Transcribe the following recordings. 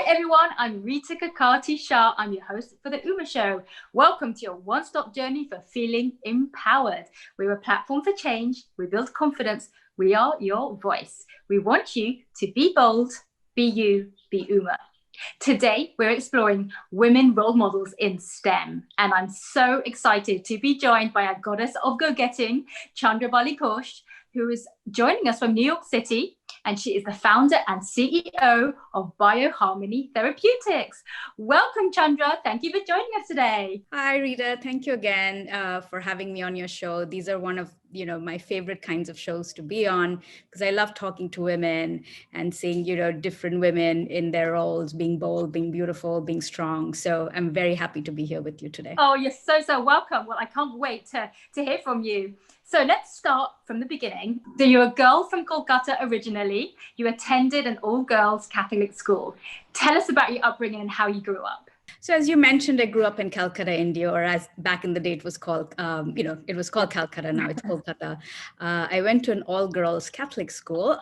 everyone, I'm Rita Kakati-Shah. I'm your host for the Uma Show. Welcome to your one-stop journey for feeling empowered. We're a platform for change. We build confidence. We are your voice. We want you to be bold, be you, be Uma. Today, we're exploring women role models in STEM, and I'm so excited to be joined by a goddess of go-getting, Chandrabali Ghose, who is joining us from New York City, and she is the founder and CEO of Bioharmony Therapeutics. Welcome, Chandra. Thank you for joining us today. Hi, Rita. Thank you again for having me on your show. These are one of my favorite kinds of shows to be on because I love talking to women and seeing different women in their roles, being bold, being beautiful, being strong. So I'm very happy to be here with you today. Oh, you're so welcome. Well, I can't wait to hear from you. So let's start from the beginning. So you're a girl from Kolkata originally. You attended an all-girls Catholic school. Tell us about your upbringing and how you grew up. So as you mentioned, I grew up in Calcutta, India, or as back in the day it was called, it was called Calcutta. Now it's Kolkata. I went to an all-girls Catholic school.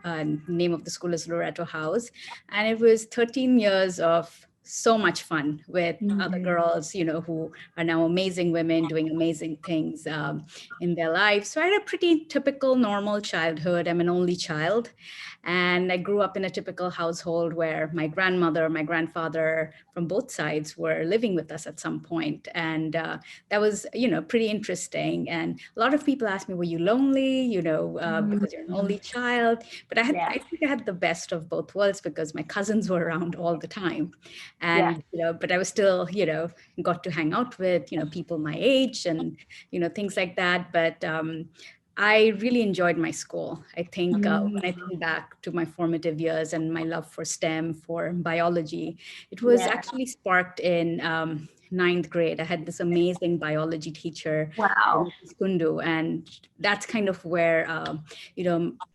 Name of the school is Loreto House, and it was 13 years of so much fun with other girls, who are now amazing women doing amazing things in their lives. So I had a pretty typical, normal childhood. I'm an only child. And I grew up in a typical household where my grandmother, my grandfather from both sides were living with us at some point. And that was, pretty interesting. And a lot of people ask me, were you lonely, because you're an only child? But I think I had the best of both worlds because my cousins were around all the time. And, but I was still, got to hang out with, people my age and, things like that. But I really enjoyed my school. I think when I think back to my formative years and my love for STEM, for biology, it was actually sparked in ninth grade. I had this amazing biology teacher, Mrs. Kundu, and that's kind of where,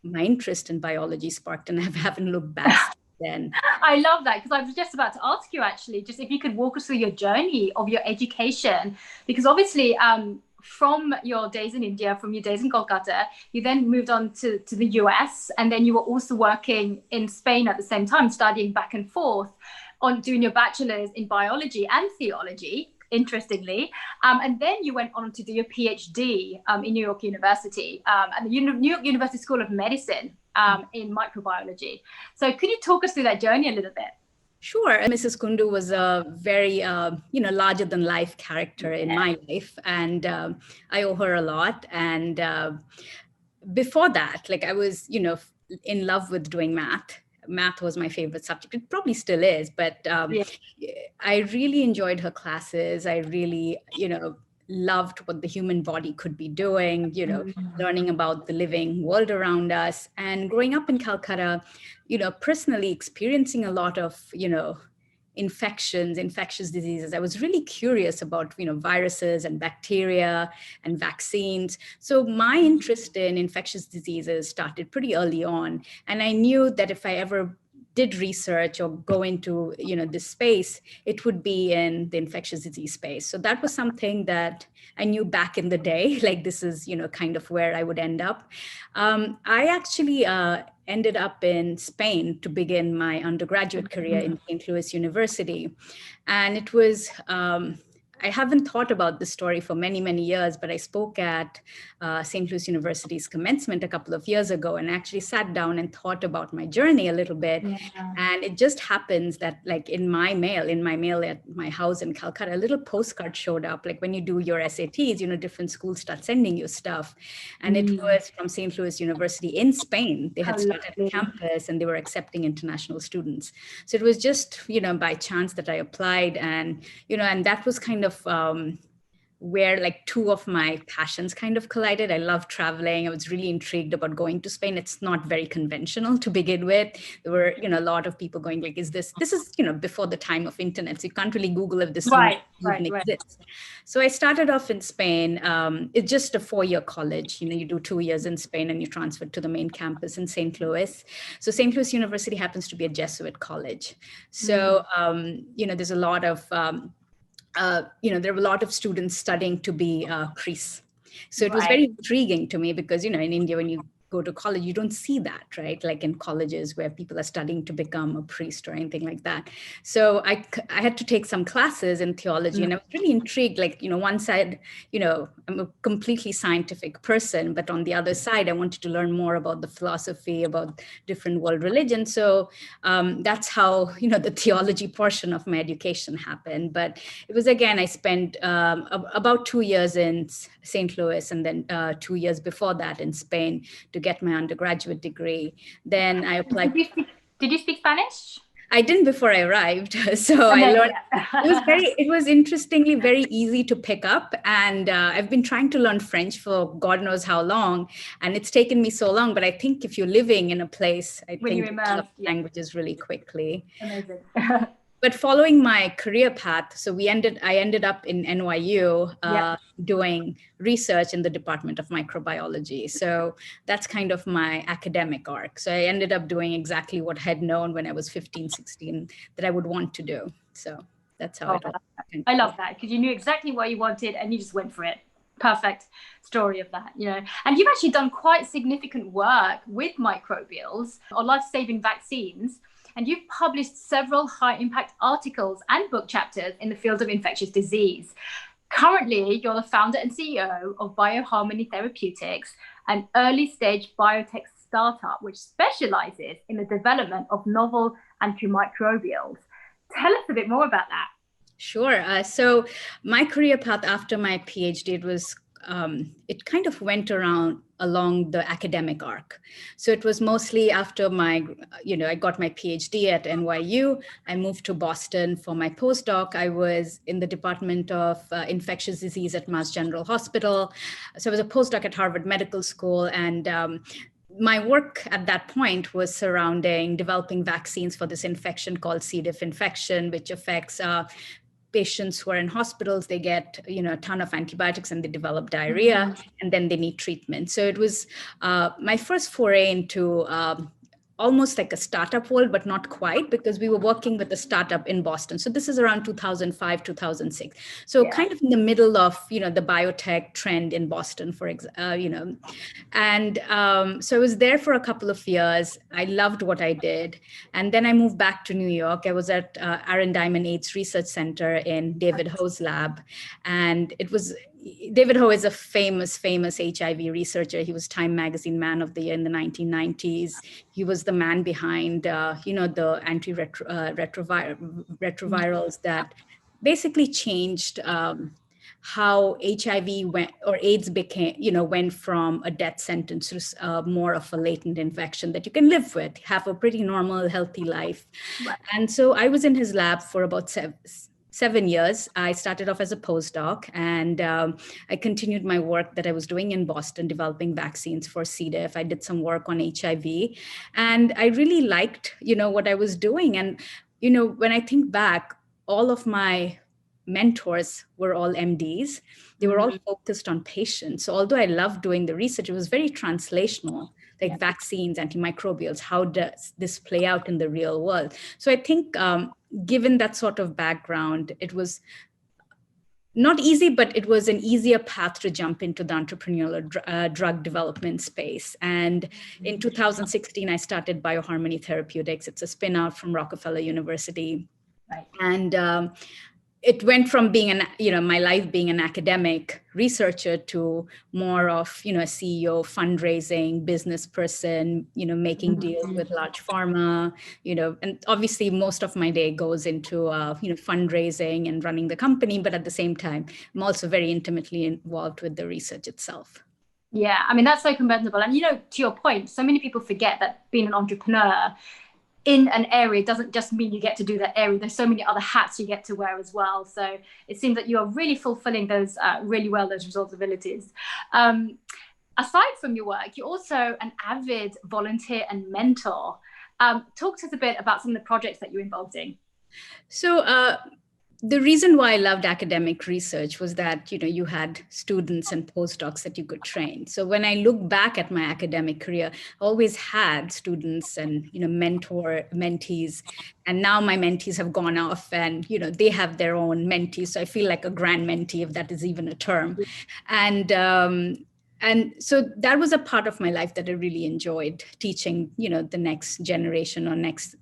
my interest in biology sparked, and I haven't looked back. Then. I love that because I was just about to ask you actually, just if you could walk us through your journey of your education, because obviously from your days in India, from your days in Kolkata, you then moved on to the US, and then you were also working in Spain at the same time, studying back and forth on doing your bachelor's in biology and theology, interestingly. And then you went on to do your PhD in New York University at the New York University School of Medicine in microbiology. So could you talk us through that journey a little bit? Sure. Mrs. Kundu was a very, larger than life character in my life. And I owe her a lot. And before that, I was, in love with doing math. Math was my favorite subject. It probably still is, but I really enjoyed her classes. I really, loved what the human body could be doing, learning about the living world around us. And growing up in Calcutta, personally experiencing a lot of, infectious diseases. I was really curious about, viruses and bacteria and vaccines. So my interest in infectious diseases started pretty early on. And I knew that if I ever did research or go into, this space, it would be in the infectious disease space. So that was something that I knew back in the day, this is, kind of where I would end up. I actually ended up in Spain to begin my undergraduate career in St. Louis University. And it was, I haven't thought about this story for many, many years, but I spoke at St. Louis University's commencement a couple of years ago and actually sat down and thought about my journey a little bit. And it just happens that in my mail at my house in Calcutta, a little postcard showed up. When you do your SATs, different schools start sending you stuff. And it was from St. Louis University in Spain. They had started a campus and they were accepting international students. So it was just, by chance that I applied and that was kind of where two of my passions kind of collided. I love traveling. I was really intrigued about going to Spain. It's not very conventional to begin with. There were, a lot of people going this is, before the time of internet. So you can't really Google if this even exists. So I started off in Spain. It's just a 4-year college. You do 2 years in Spain and you transfer to the main campus in St. Louis. So St. Louis University happens to be a Jesuit college. So, there's a lot of, there were a lot of students studying to be priests. So it was very intriguing to me because, in India, when you go to college, you don't see that, right? Like in colleges where people are studying to become a priest or anything like that. So I had to take some classes in theology, and I was really intrigued. Like, one side, I'm a completely scientific person, but on the other side, I wanted to learn more about the philosophy, about different world religions. So that's how, the theology portion of my education happened. But it was, again, I spent about 2 years in St. Louis, and then 2 years before that in Spain to get my undergraduate degree. Then I applied. Did you speak Spanish? I didn't before I arrived. So I learned, it was interestingly very easy to pick up. And I've been trying to learn French for God knows how long. And it's taken me so long. But I think if you're living in a place, I think you develop languages really quickly. Amazing. But following my career path, so I ended up in NYU doing research in the Department of Microbiology. So that's kind of my academic arc. So I ended up doing exactly what I had known when I was 15, 16 that I would want to do. So that's how it all happened. I love that, because you knew exactly what you wanted and you just went for it. Perfect story of that, And you've actually done quite significant work with microbials or life-saving vaccines. And you've published several high-impact articles and book chapters in the field of infectious disease. Currently, you're the founder and CEO of BioHarmony Therapeutics, an early-stage biotech startup which specializes in the development of novel antimicrobials. Tell us a bit more about that. Sure. So my career path after my PhD, it kind of went along the academic arc. So it was mostly after I got my PhD at NYU. I moved to Boston for my postdoc. I was in the Department of Infectious Disease at Mass General Hospital. So I was a postdoc at Harvard Medical School. And my work at that point was surrounding developing vaccines for this infection called C. diff infection, which affects patients who are in hospitals. They get, a ton of antibiotics and they develop diarrhea, and then they need treatment. So it was my first foray into almost like a startup world, but not quite, because we were working with a startup in Boston. So this is around 2005, 2006. So kind of in the middle of, the biotech trend in Boston, And so I was there for a couple of years. I loved what I did. And then I moved back to New York. I was at Aaron Diamond AIDS Research Center in David Ho's lab. And David Ho is a famous HIV researcher. He was Time Magazine Man of the Year in the 1990s. He was the man behind, the antiretrovirals that basically changed how HIV AIDS went from a death sentence to more of a latent infection that you can live with, have a pretty normal, healthy life. Right. And so I was in his lab for about 7 years. I started off as a postdoc, and I continued my work that I was doing in Boston, developing vaccines for C. diff. I did some work on HIV, and I really liked, what I was doing. And, when I think back, all of my mentors were all MDs. They were all focused on patients. So although I loved doing the research, it was very translational, like vaccines, antimicrobials. How does this play out in the real world? So I think given that sort of background, it was not easy, but it was an easier path to jump into the entrepreneurial drug development space. And in 2016, I started BioHarmony Therapeutics. It's a spin-out from Rockefeller University. Right. And it went from being my life being an academic researcher to more of, a CEO, fundraising, business person, making deals with large pharma, and obviously most of my day goes into, fundraising and running the company. But at the same time, I'm also very intimately involved with the research itself. Yeah, I mean, that's so commendable. And, to your point, so many people forget that being an entrepreneur in an area doesn't just mean you get to do that area. There's so many other hats you get to wear as well. So it seems that you are really fulfilling those those responsibilities. Aside from your work, you're also an avid volunteer and mentor. Talk to us a bit about some of the projects that you're involved in. So the reason why I loved academic research was that, you had students and postdocs that you could train. So when I look back at my academic career, I always had students and, mentees. And now my mentees have gone off and, they have their own mentees. So I feel like a grand mentee, if that is even a term. And And so that was a part of my life that I really enjoyed, teaching, the next generation or next,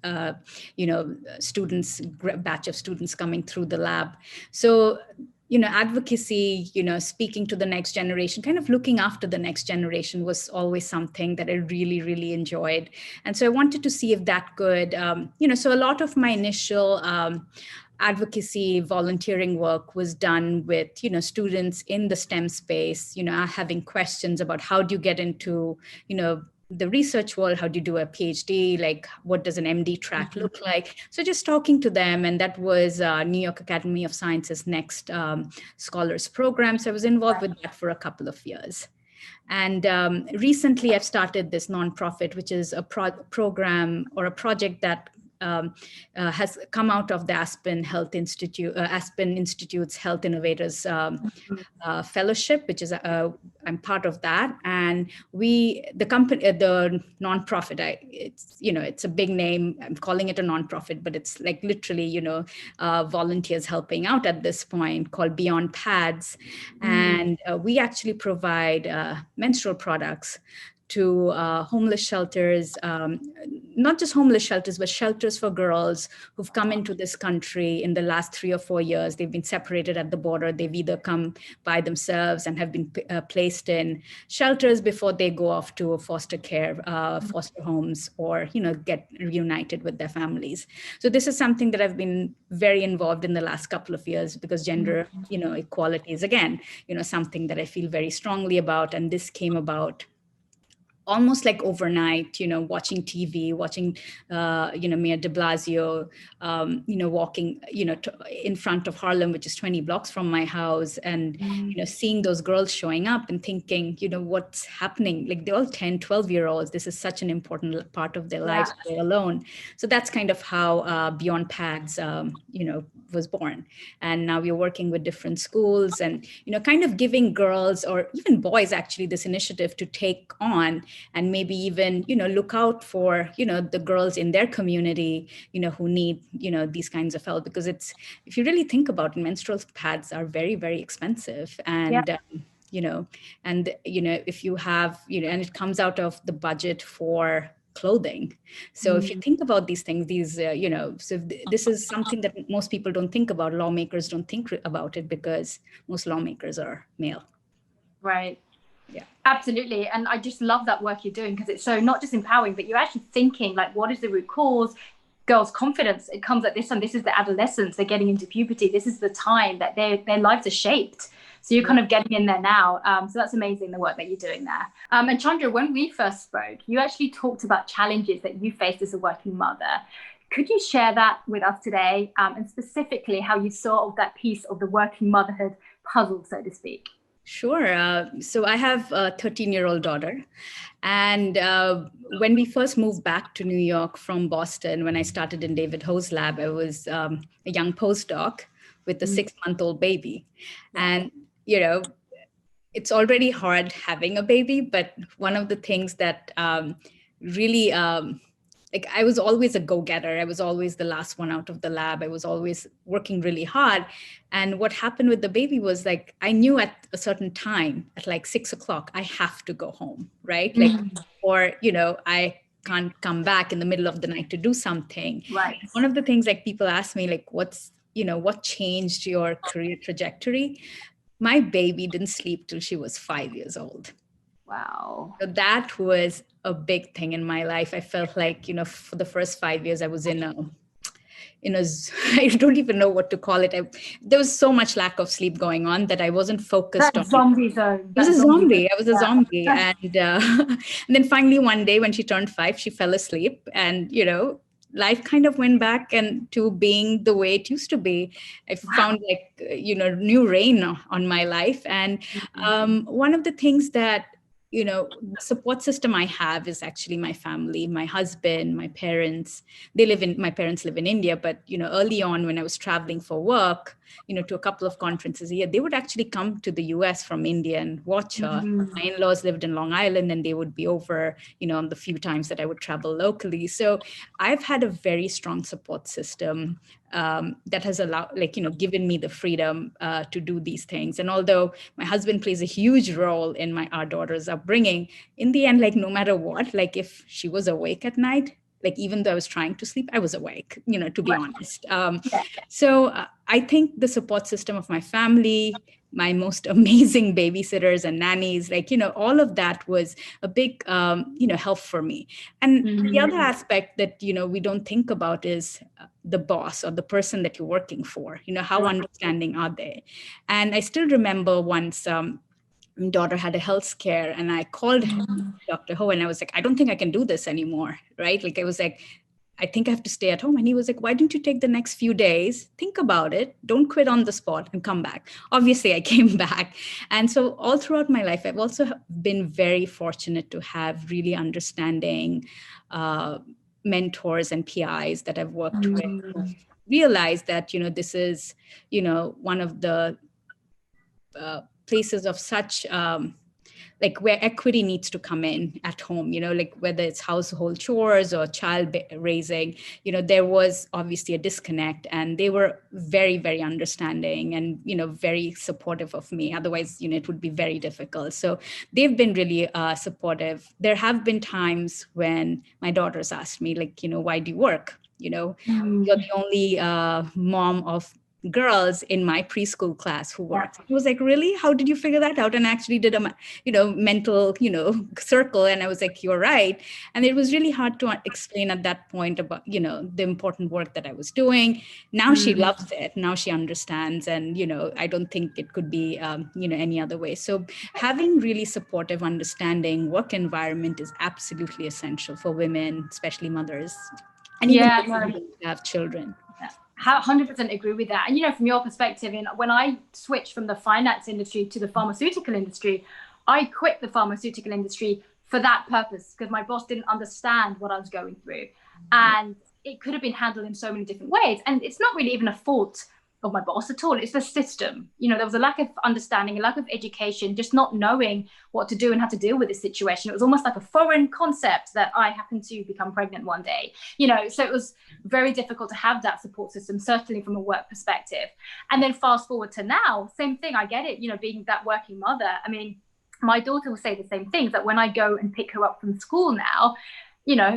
students, batch of students coming through the lab. So, advocacy, speaking to the next generation, kind of looking after the next generation was always something that I really, really enjoyed. And so I wanted to see if that could, so a lot of my initial advocacy volunteering work was done with students in the STEM space, having questions about how do you get into the research world, how do you do a PhD, like what does an MD track look like. So just talking to them, and that was New York Academy of Sciences next scholars program. So I was involved with that for a couple of years. And recently I've started this nonprofit, which is a program or a project that has come out of the Aspen Institute's Health Innovators Fellowship, which is I'm part of that. And the company, the nonprofit, it's a big name. I'm calling it a nonprofit, but it's like literally, volunteers helping out at this point, called Beyond Pads. And we actually provide menstrual products to homeless shelters, not just homeless shelters, but shelters for girls who've come into this country in the last 3 or 4 years. They've been separated at the border. They've either come by themselves and have been placed in shelters before they go off to foster care, foster homes, or, get reunited with their families. So this is something that I've been very involved in the last couple of years, because gender, equality is, again, something that I feel very strongly about. And this came about almost like overnight, watching TV, watching, Mayor de Blasio, walking, in front of Harlem, which is 20 blocks from my house, and, seeing those girls showing up and thinking, what's happening? Like, they're all 10, 12-year-olds. This is such an important part of their lives, they're alone. So that's kind of how Beyond Pads, was born. And now we're working with different schools and, kind of giving girls, or even boys actually, this initiative to take on, and maybe even, look out for, the girls in their community, who need, these kinds of help. Because if you really think about it, menstrual pads are very, very expensive. And, if you have, and it comes out of the budget for clothing. So if you think about these things, this is something that most people don't think about. Lawmakers don't think about it because most lawmakers are male. Right. Yeah, absolutely. And I just love that work you're doing, because it's so not just empowering, but you're actually thinking, like, what is the root cause? Girls' confidence, it comes at this time. This is the adolescence. They're getting into puberty. This is the time that their lives are shaped. So you're kind of getting in there now. So that's amazing, the work that you're doing there. And Chandra, when we first spoke, you actually talked about challenges that you faced as a working mother. Could you share that with us today, and specifically how you solved that piece of the working motherhood puzzle, so to speak? Sure. So I have a 13-year-old daughter. And when we first moved back to New York from Boston, when I started in David Ho's lab, I was a young postdoc with a 6-month-old baby. And, it's already hard having a baby. But one of the things that really, like, I was always a go-getter. I was always the last one out of the lab. I was always working really hard. And what happened with the baby was, like, I knew at a certain time, at like 6 o'clock, I have to go home, right? Like, or, I can't come back in the middle of the night to do something. Right. One of the things, like, people ask me, like, what changed your career trajectory? My baby didn't sleep till she was 5 years old. Wow. So that was a big thing in my life. I felt like, for the first 5 years, I was in a, I don't even know what to call it. There was so much lack of sleep going on that I wasn't focused on. Zombie zone. I was a zombie. I was a zombie. And, and then finally one day when she turned 5, she fell asleep, and, life kind of went back and to being the way it used to be. I found, like, new reign on my life. And one of the things that, the support system I have is actually my family, my husband, my parents. My parents live in India, but, early on when I was traveling for work, to a couple of conferences a year. They would actually come to the US from India and watch her. My in-laws lived in Long Island, and they would be over, on the few times that I would travel locally. So I've had a very strong support system that has allowed, given me the freedom to do these things. And although my husband plays a huge role in our daughter's upbringing, in the end, no matter what, if she was awake at night, even though I was trying to sleep, I was awake, to be honest. So I think the support system of my family, my most amazing babysitters and nannies, all of that was a big, help for me. And the other aspect that, we don't think about is the boss or the person that you're working for, how understanding are they? And I still remember once, my daughter had a health scare, and I called Dr. Ho, and I was like, I don't think I can do this anymore, right? I was like, I think I have to stay at home. And he was like, why don't you take the next few days, think about it, don't quit on the spot, and come back. Obviously, I came back. And so all throughout my life, I've also been very fortunate to have really understanding mentors and PIs that I've worked with, realized that, this is, one of the places of such where equity needs to come in at home, whether it's household chores or child raising, there was obviously a disconnect, and they were very, very understanding and, very supportive of me. Otherwise, it would be very difficult. So they've been really supportive. There have been times when my daughters asked me, why do you work? You're the only mom of girls in my preschool class who worked. I was like, really? How did you figure that out? And I actually did a, mental, circle. And I was like, you're right. And it was really hard to explain at that point about, the important work that I was doing. Now she loves it. Now she understands. And, I don't think it could be, any other way. So having really supportive, understanding work environment is absolutely essential for women, especially mothers. And even who have children. 100% agree with that. And, from your perspective, when I switched from the finance industry to the pharmaceutical industry, I quit the pharmaceutical industry for that purpose, because my boss didn't understand what I was going through. And it could have been handled in so many different ways. And it's not really even a fault of my boss at all. It's the system. There was a lack of understanding, a lack of education, just not knowing what to do and how to deal with this situation. It was almost like a foreign concept that I happened to become pregnant one day, so it was very difficult to have that support system, certainly from a work perspective. And then fast forward to now, same thing. I get it, being that working mother. I mean, my daughter will say the same things, that when I go and pick her up from school now,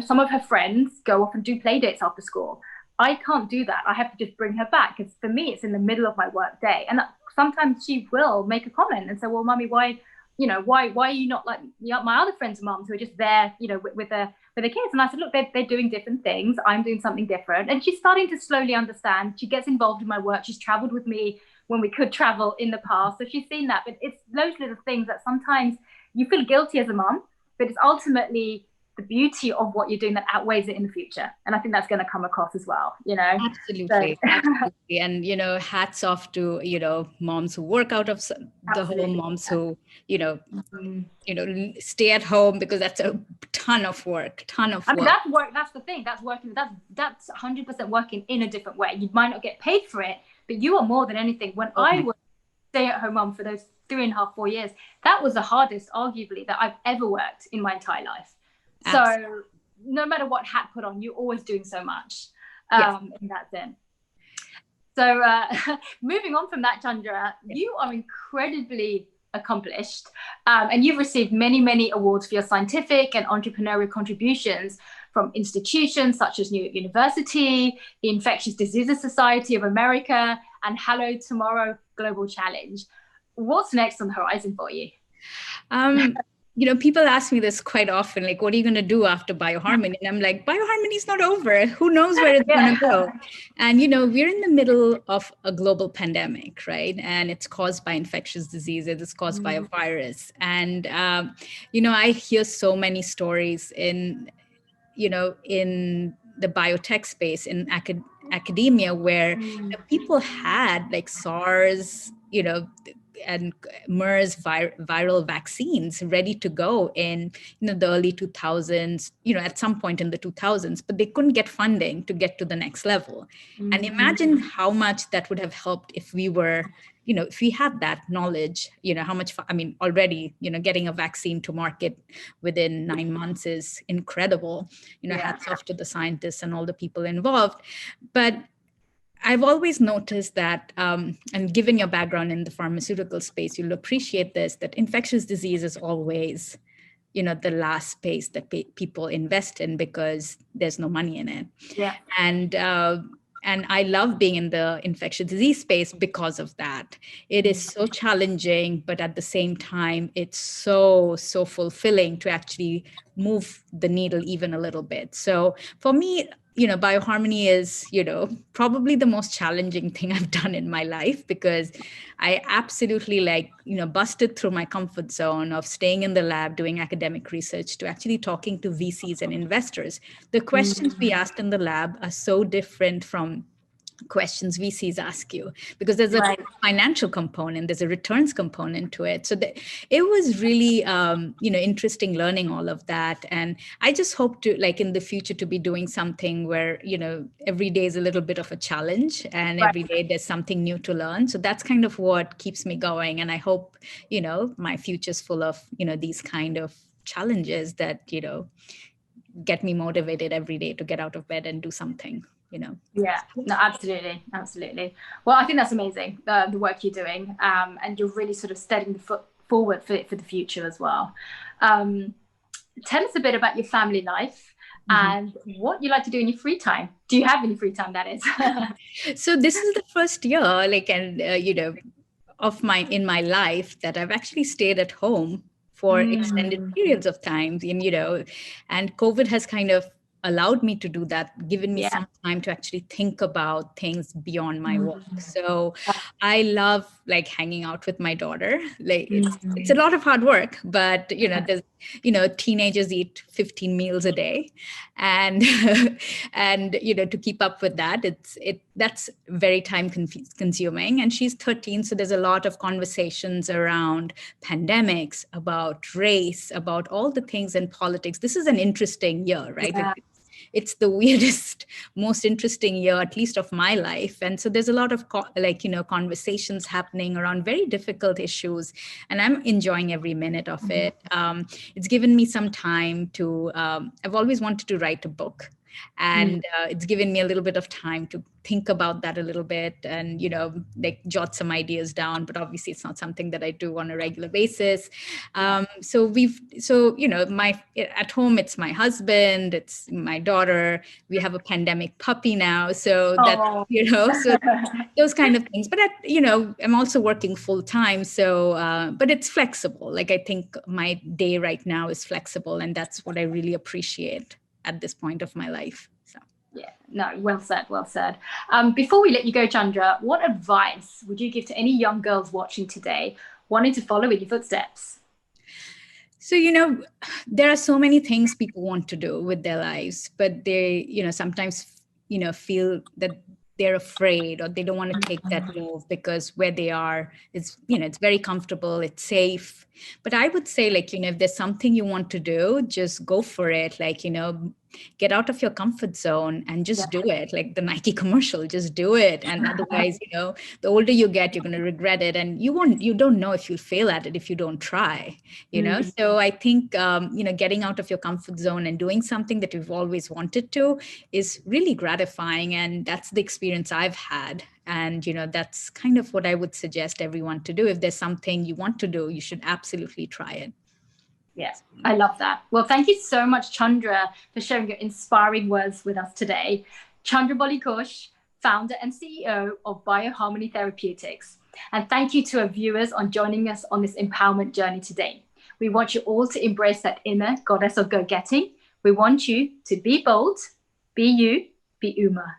some of her friends go off and do play dates after school. I can't do that. I have to just bring her back, because for me, it's in the middle of my work day. And sometimes she will make a comment and say, well, mommy, why are you not like my other friends' moms who are just there, with the kids? And I said, look, they're doing different things. I'm doing something different. And she's starting to slowly understand. She gets involved in my work. She's traveled with me when we could travel in the past. So she's seen that. But it's those little things that sometimes you feel guilty as a mom, but it's ultimately the beauty of what you're doing that outweighs it in the future. And I think that's going to come across as well, Absolutely. So. Absolutely. And, hats off to, moms who work out of the home, moms who, stay at home, because that's a ton of work. I mean, that's work. That's the thing. That's working. That's 100% working in a different way. You might not get paid for it, but you are more than anything. When I was stay-at-home mom for those 3.5, 4 years, that was the hardest, arguably, that I've ever worked in my entire life. So no matter what hat put on, you're always doing so much in that sense. So moving on from that, Chandra, you are incredibly accomplished, and you've received many, many awards for your scientific and entrepreneurial contributions from institutions such as New York University, the Infectious Diseases Society of America, and Hello Tomorrow Global Challenge. What's next on the horizon for you? People ask me this quite often, what are you going to do after bioharmony? And I'm like, bioharmony is not over. Who knows where it's going to go? And, we're in the middle of a global pandemic, right? And it's caused by infectious diseases. It's caused by a virus. And, I hear so many stories in the biotech space, in academia, where people had SARS, and MERS viral vaccines ready to go in the early 2000s, at some point in the 2000s, but they couldn't get funding to get to the next level. And imagine how much that would have helped if we were, if we had that knowledge, how much, already, getting a vaccine to market within 9 months is incredible. Hats off to the scientists and all the people involved. But I've always noticed that, and given your background in the pharmaceutical space, you'll appreciate this, that infectious disease is always, the last space that people invest in because there's no money in it. Yeah. And I love being in the infectious disease space because of that. It is so challenging, but at the same time, it's so fulfilling to actually move the needle even a little bit. So for me, bioharmony is, probably the most challenging thing I've done in my life, because I absolutely busted through my comfort zone of staying in the lab, doing academic research, to actually talking to VCs and investors. The questions we asked in the lab are so different from questions VCs ask you, because there's a financial component, there's a returns component to it. So it was really, interesting learning all of that. And I just hope to, in the future, to be doing something where, every day is a little bit of a challenge, and every day there's something new to learn. So that's kind of what keeps me going. And I hope, my future's full of, these kind of challenges that, get me motivated every day to get out of bed and do something. Yeah, no, absolutely. Well, I think that's amazing, the work you're doing, and you're really sort of steadying the foot forward for the future as well. Tell us a bit about your family life and what you like to do in your free time. Do you have any free time, that is? So this is the first year, in my life that I've actually stayed at home for extended periods of time, and COVID has kind of allowed me to do that, given me some time to actually think about things beyond my work. So I love hanging out with my daughter. It's a lot of hard work, but there's teenagers eat 15 meals a day, and and to keep up with that, that's very time consuming. And she's 13, so there's a lot of conversations around pandemics, about race, about all the things in politics. This is an interesting year, right? It's the weirdest, most interesting year, at least of my life. And so there's a lot of conversations happening around very difficult issues, and I'm enjoying every minute of it. It's given me some time to, I've always wanted to write a book. And it's given me a little bit of time to think about that a little bit and, jot some ideas down. But obviously, it's not something that I do on a regular basis. At home, it's my husband, it's my daughter. We have a pandemic puppy now. So that, so those kind of things. But, I'm also working full time. So, but it's flexible. I think my day right now is flexible. And that's what I really appreciate at this point of my life. So yeah, no, well said. Before we let you go, Chandra, what advice would you give to any young girls watching today wanting to follow in your footsteps? So, there are so many things people want to do with their lives, but they, sometimes, feel that they're afraid, or they don't want to take that move because where they are is, it's very comfortable, it's safe. But I would say, if there's something you want to do, just go for it. Get out of your comfort zone and just do it. Like the Nike commercial, just do it. And otherwise, the older you get, you're going to regret it. And you don't know if you'll fail at it if you don't try, So I think, getting out of your comfort zone and doing something that you've always wanted to is really gratifying. And that's the experience I've had. And, that's kind of what I would suggest everyone to do. If there's something you want to do, you should absolutely try it. Yes, I love that. Well, thank you so much, Chandra, for sharing your inspiring words with us today. Chandrabali Ghose, founder and CEO of Bioharmony Therapeutics. And thank you to our viewers on joining us on this empowerment journey today. We want you all to embrace that inner goddess of go-getting. We want you to be bold, be you, be Uma.